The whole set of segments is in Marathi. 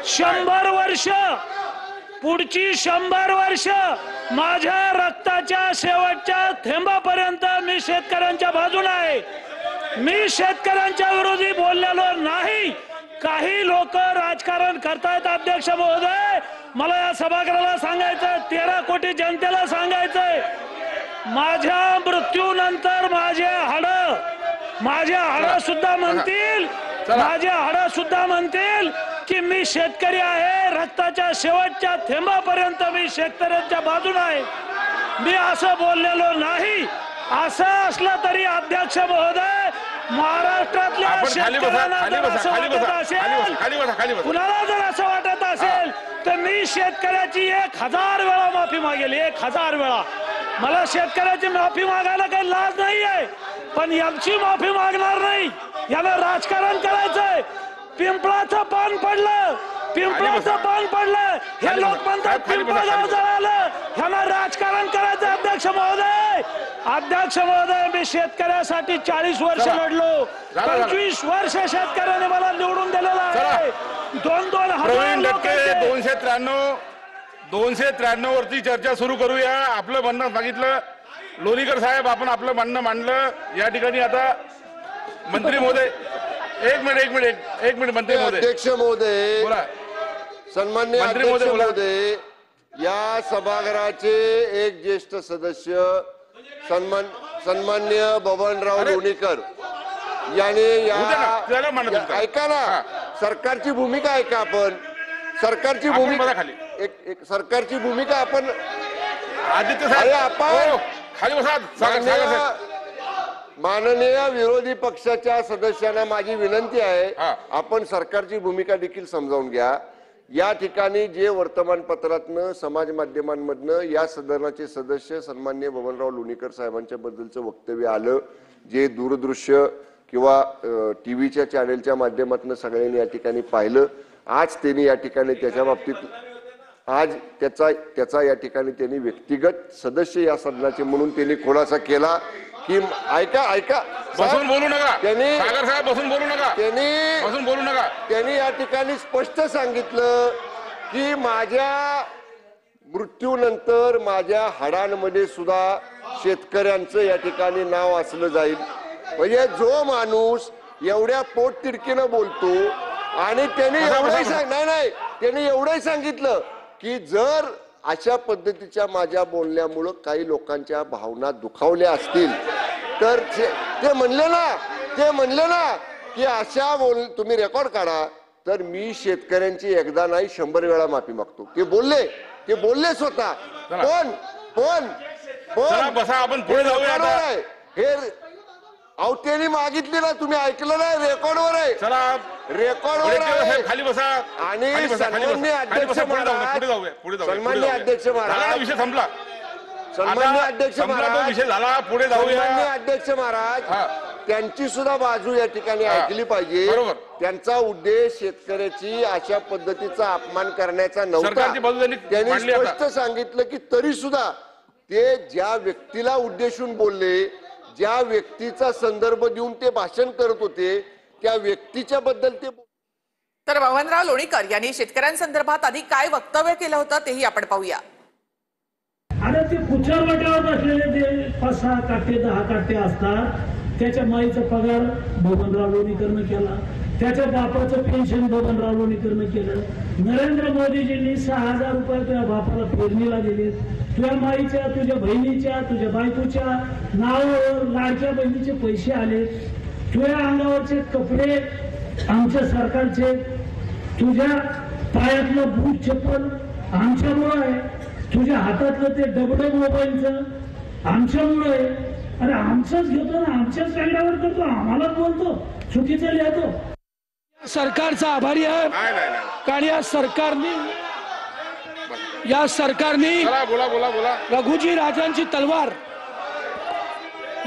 100 वर्ष पुढची 100 वर्ष माझ्या रक्ताच्या शेवटच्या थेंबापर्यंत मी शेतकऱ्यांच्या बाजूने आहे। मी शेतकऱ्यांच्या विरोधी बोललेलो नाही। काही लोक राजकारण करतायत। अध्यक्ष महोदय, मला या सभागृहाला सांगायचं, 13 कोटी जनतेला सांगायचंय, माझ्या मृत्यूनंतर माझ्या हाड सुद्धा म्हणतील की मी शेतकरी आहे। रक्ताच्या शेवटच्या थेंबापर्यंत मी शेतकऱ्यांच्या बाजूने आहे। मी असं बोललेलो नाही। असं असलं तरी अध्यक्ष महोदय, महाराष्ट्रातल्या शेतकऱ्यांना कुणाला जर असं वाटत असेल तर मी शेतकऱ्याची 1000 वेळा माफी मागेल। 1000 वेळा मला शेतकऱ्याची माफी मागायला काही लाज नाही आहे, पण यांची माफी मागणार नाही। याला राजकारण करायचंय। पिंपळाचं पान पडलं हे लोक म्हणतात पिंपळगाव जळालं, ह्याला राजकारण करायचं। अध्यक्ष महोदय, मी शेतकऱ्यासाठी 40 वर्ष लढलो। 25 वर्ष शेतकऱ्याने मला निवडून दिलेलं आहे। 293 वरती चर्चा सुरू करूया। आपलं म्हणणं सांगितलं लोणीकर साहेब, आपण आपलं म्हणणं मांडलं। या ठिकाणी आता मंत्री महोदय, एक मिनिट मंत्री महोदय, अध्यक्ष महोदय, बोला। सन्माननीय अध्यक्ष महोदय, या सभागृहाचे एक ज्येष्ठ सदस्य सन्माननीय बबनराव लोणीकर याने ऐका ना, सरकारची भूमिका ऐका। आपण सरकारची भूमिका आपण आदित्य साहेब खाली बसा। माननीय विरोधी पक्षाच्या सदस्यांना माझी विनंती आहे, आपण सरकारची भूमिका देखील समजावून घ्या। या ठिकाणी जे वर्तमानपत्रातनं समाज माध्यमांमधनं या सदनाचे सदस्य सन्माननीय बबनराव लोणीकर साहेबांच्या बद्दलचं वक्तव्य आलं, जे दूरदृश्य किंवा टीव्हीच्या चॅनेलच्या माध्यमातून सगळ्यांनी या ठिकाणी पाहिलं। आज त्यांनी या ठिकाणी त्याच्या बाबतीत त्याचा या ठिकाणी त्यांनी व्यक्तिगत सदस्य या सदनाचे म्हणून त्यांनी खुलासा केला की ऐका बसून बोलू नका, सागर साहेब बसून बोलू नका। त्यांनी या ठिकाणी स्पष्ट सांगितलं की माझ्या मृत्यूनंतर माझ्या हाडांमध्ये सुद्धा शेतकऱ्यांचं या ठिकाणी नाव असलं जाईल। म्हणजे जो माणूस एवढ्या पोटतिडकीनं बोलतो आणि त्यांनी एवढंही सांगितलं की जर अशा पद्धतीच्या माझ्या बोलण्यामुळे काही लोकांच्या भावना दुखावल्या असतील तर ते म्हणले ना की अशा तुम्ही रेकॉर्ड काढा, तर मी शेतकऱ्यांची एकदा नाही 100 वेळा माफी मागतो। ते बोलले स्वतः। पण बसा, आपण पुढे जाऊया। हे त्यांनी मागितली ना, तुम्ही ऐकलं नाही, रेकॉर्डवर आहे। रेकॉर्डवर आहे। खाली बसा। आणि सन्माननीय अध्यक्ष महाराज, सन्माननीय अध्यक्ष महाराज, विषय संपला। सन्माननीय अध्यक्ष महाराज, विषय झाला, पुढे जाऊया। सन्माननीय अध्यक्ष महाराज, त्यांची सुद्धा बाजू या ठिकाणी ऐकली पाहिजे। त्यांचा उद्देश शेतकऱ्याची अशा पद्धतीचा अपमान करण्याचा नव्हता। त्यांनी स्पष्ट सांगितलं की तरी सुद्धा ते ज्या व्यक्तीला उद्देशून बोलले, ज्या व्यक्तीचा संदर्भ देऊन ते भाषण करत होते, त्या व्यक्तीच्या बद्दल ते। तर बबनराव लोणीकर यांनी शेतकऱ्यांसंदर्भात आधी काय वक्तव्य केलं होतं तेही आपण पाहूया। आता ते कुठल्या वाट्यावर असलेले जे 5-6 काटे 10 काटे असतात, त्याच्या माईचा पगार बबनराव लोणीकरनं केला, त्याच्या बापाचं पेन्शन बबनराव लोणीकरनं केलं। नरेंद्र मोदीजींनी 6000 रुपये तुझ्या बापाला पेरणीला दिले। तुझ्या माईच्या, तुझ्या बहिणीच्या, तुझ्या बायकोच्या नावावर लाडक्या बहिणीचे पैसे आले। तुझ्या अंगावरचे कपडे आमच्या सरकारचे, तुझ्या पायातलं बूट चप्पल आमच्यामुळं आहे, तुझ्या हातातलं ते डबडं मोबाईलचं आमच्यामुळं आहे। अरे आमचंच घेतो ना, आमच्याच कागदावर करतो, आम्हालाच बोलतो, चुकीचं लिहितो। सरकारचा आभारी आहे, कारण या सरकारने रघुजी राजांची तलवार,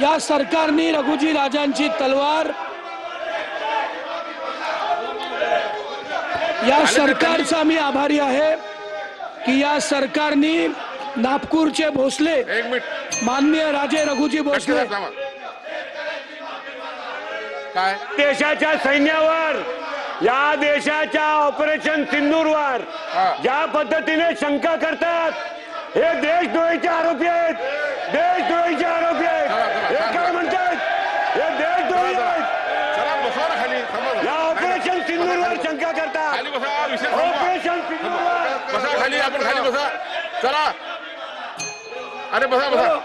या सरकारने रघुजी राजांची तलवार, या सरकारचा मी आभारी आहे की या सरकारने नागपूरचे भोसले माननीय राजे रघुजी भोसले काय देशाच्या सैन्यावर या देशाच्या ऑपरेशन सिंदूरवर ज्या पद्धतीने शंका करतात, हे देशद्रोहीचे आरोपी आहेत, देशद्रोहीचे आरोपी आहेत. हे काय म्हणतात? हे देशद्रोही आहेत. चला बसा ना खाली, थांबा. या ऑपरेशन सिंदूरवर शंका करतात. खाली बसा, विषय संपवा. ऑपरेशन सिंदूरवर बसा खाली, आपण खाली बसा. चला, अरे बसा बसा.